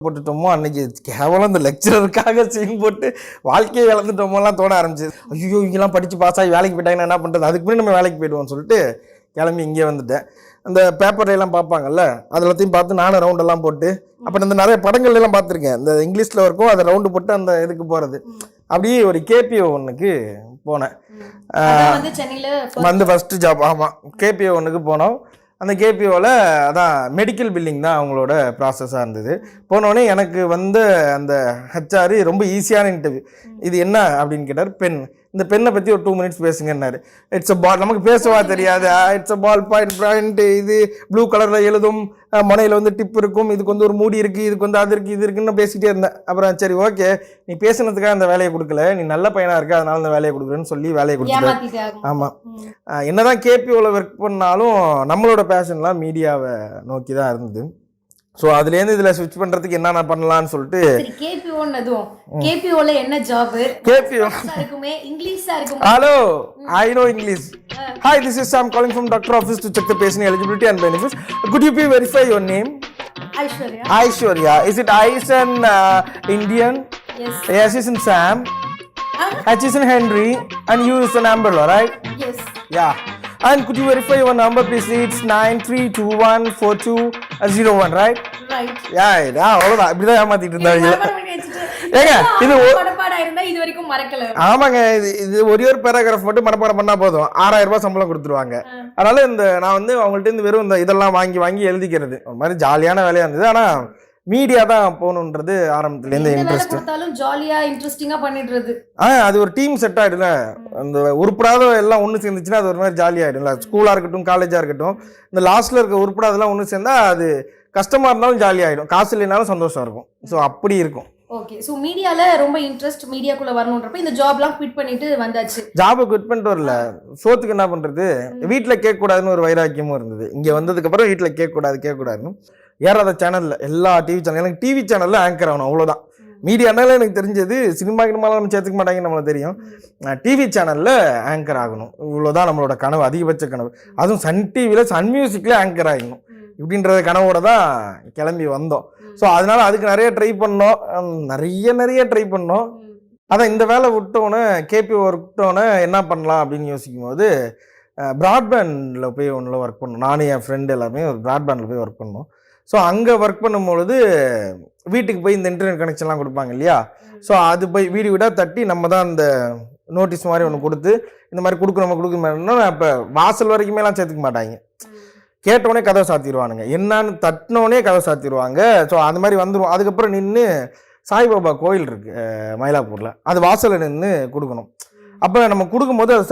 போட்டுட்டோமோ அன்னைக்கு கேவலம் இந்த லெக்சரருக்காக சீன் போட்டு வாழ்க்கையை இழந்துட்டோமோலாம் தோண ஆரம்பிச்சிது. ஐயோ இங்கெல்லாம் படித்து பாஸ் ஆகி வேலைக்கு போயிட்டாங்கன்னா என்ன பண்ணுறது, அதுக்கு முன்னாடி நம்ம வேலைக்கு போயிடுவோம்னு சொல்லிட்டு கிளம்பி இங்கே வந்துட்டேன். அந்த பேப்பர்லாம் பார்ப்பாங்கல்ல, அது எல்லாத்தையும் பார்த்து நானும் ரவுண்டெல்லாம் போட்டு, அப்புறம் இந்த நிறைய படங்கள்லாம் பார்த்துருக்கேன். இந்த இங்கிலீஷில் இருக்கும், அதை ரவுண்டு போட்டு அந்த இதுக்கு போகிறது. அப்படியே ஒரு கேபிஓ ஒன்றுக்கு போனேன். வந்து ஃபஸ்ட்டு ஜாப். ஆமாம், கேபிஓ ஒன்றுக்கு போனோம். அந்த கேபிஓவில் அதான் மெடிக்கல் பில்லிங் தான் அவங்களோட ப்ராசஸாக இருந்தது. போனோடனே எனக்கு வந்து அந்த ஹெச்ஆர் ரொம்ப ஈஸியான இன்டர்வியூ. இது என்ன அப்படின்னு கேட்டார். பென். இந்த பெண்ணை பற்றி ஒரு 2 மினிட்ஸ் பேசுங்கன்னாரு. இட்ஸ் அ பால். நமக்கு பேசவா தெரியாது. It's a ball point. இது ப்ளூ கலரில் எழுதும், முனையில் வந்து டிப் இருக்கும், இதுக்கு வந்து ஒரு மூடி இருக்குது, இதுக்கு வந்து அது இருக்குது, இது இருக்குன்னு பேசிகிட்டே இருந்தேன். அப்புறம் சரி ஓகே, நீ பேசுனதுக்காக அந்த வேலையை கொடுக்கல, நீ நல்ல பையனாக இருக்க, அதனால அந்த வேலையை கொடுக்குறேன்னு சொல்லி வேலையை கொடுத்துட்டேன். ஆமாம், என்னதான் கேபிஓவில் ஒர்க் பண்ணாலும் நம்மளோட பேஷன்லாம் மீடியாவை நோக்கி தான் இருந்தது. ஸோ அதுலேருந்து இதில் ஸ்விட்ச் பண்ணுறதுக்கு என்னென்ன பண்ணலான்னு சொல்லிட்டு கேபிஓல என்ன ஜாப்? கேபிஓ இருக்குமே, இங்கிலீஷா இருக்குமே. Hello, I know English. Hi, this is Sam calling from doctor office to check the patient eligibility and benefits. Could you please verify your name? Aishwarya. Aishwarya. Is it I is an Indian? Yes. Yes, is in Sam. H is in Henry and U is an umbrella, right? Yes. Yeah. And could you verify your number please? It's 93214201, right? Right. Yeah, அவ்வளோதான். இப்படிதான் ஏமாத்திட்டு இருந்தாங்க. ஏங்க இது வரைக்கும் மறக்கல. ஆமாங்க, இது ஒரே ஒரு பேராகிராஃப் மட்டும் மனப்பாடம் பண்ணா போதும், 6000 ரூபாய் சம்பளம் கொடுத்துருவாங்க. அதனால நான் வந்து அவங்கள்ட்ட இருந்து வெறும் இந்த இதெல்லாம் வாங்கி எழுதிக்கிறது ஒரு மாதிரி ஜாலியான வேலையா இருந்தது. ஆனா மீடியா தான் போகணுன்றது ஆரம்பத்துலேருந்து இன்ட்ரெஸ்ட். ஜாலியா இன்ட்ரெஸ்டிங்கா பண்ணிடுறது. அது ஒரு டீம் செட் ஆயிடும்ல. அந்த உருப்படாத எல்லாம் ஒன்று சேர்ந்துச்சுன்னா அது ஒரு மாதிரி ஜாலி ஆயிடும்ல. ஸ்கூலா இருக்கட்டும், காலேஜா இருக்கட்டும், இந்த லாஸ்ட்ல இருக்க உருப்படாதெல்லாம் ஒன்று சேர்ந்தா அது கஷ்டமா இருந்தாலும் ஜாலி ஆயிடும், காசு இல்லைனாலும் சந்தோஷம் இருக்கும். ஸோ அப்படி இருக்கும். ஓகே, ஸோ மீடியால ரொம்ப இன்ட்ரெஸ்ட், மீடியாக்குள்ள வரணுன்றப்ப இந்த ஜாப்லாம் குவிட் பண்ணிட்டு வந்தாச்சு. ஜாபை குவிட் பண்ணிட்டு வரல, சோத்துக்கு என்ன பண்றது, வீட்டில் கேட்கக்கூடாதுன்னு ஒரு வைராக்கியமும் இருந்தது. இங்கே வந்ததுக்கு அப்புறம் வீட்டில் கேட்கக்கூடாதுன்னு ஏறாத சேனல்ல, எல்லா டிவி சேனல், எனக்கு டிவி சேனல்ல ஆங்கர் ஆகணும், அவ்வளோதான். மீடியானால எனக்கு தெரிஞ்சது சினிமா நம்ம சேர்த்துக்க மாட்டாங்கன்னு நம்மளுக்கு தெரியும். டிவி சேனல்ல ஆங்கர் ஆகணும், இவ்வளோதான் நம்மளோட கனவு, அதிகபட்ச கனவு. அதுவும் சன் டிவியில் சன் மியூசிக்ல ஆங்கர் ஆகணும் இப்படின்ற கனவோட தான் கிளம்பி வந்தோம். ஸோ அதனால அதுக்கு நிறைய ட்ரை பண்ணோம், நிறைய ட்ரை பண்ணோம். அதான் இந்த வேலை விட்டோன்னே, கேபி விட்டோன்னே என்ன பண்ணலாம் அப்படின்னு யோசிக்கும் போது ப்ராட்பேண்டில் போய் ஒன்றில் ஒர்க் பண்ணோம். நானும் என் ஃப்ரெண்டு எல்லாமே ஒரு ப்ராட்பேண்டில் போய் ஒர்க் பண்ணோம். ஸோ அங்கே ஒர்க் பண்ணும்பொழுது வீட்டுக்கு போய் இந்த இன்டர்நெட் கனெக்ஷன்லாம் கொடுப்பாங்க இல்லையா. ஸோ அது போய் வீடு வீடாக தட்டி நம்ம தான் அந்த நோட்டீஸ் மாதிரி ஒன்று கொடுத்து இந்த மாதிரி கொடுக்கணும்னா இப்போ வாசல் வரைக்குமேலாம் சேர்த்துக்க மாட்டாங்க. கேட்டோடனே கதவை சாத்திடுவானுங்க, என்னன்னு தட்டினோடனே கதவை சாத்திடுவாங்க. ஸோ அந்த மாதிரி வந்துடும். அதுக்கப்புறம் நின்று சாய்பாபா கோயில் இருக்குது மயிலாப்பூரில், அது வாசலில் நின்று கொடுக்கணும். அப்போ நம்ம கொடுக்கும்போது அது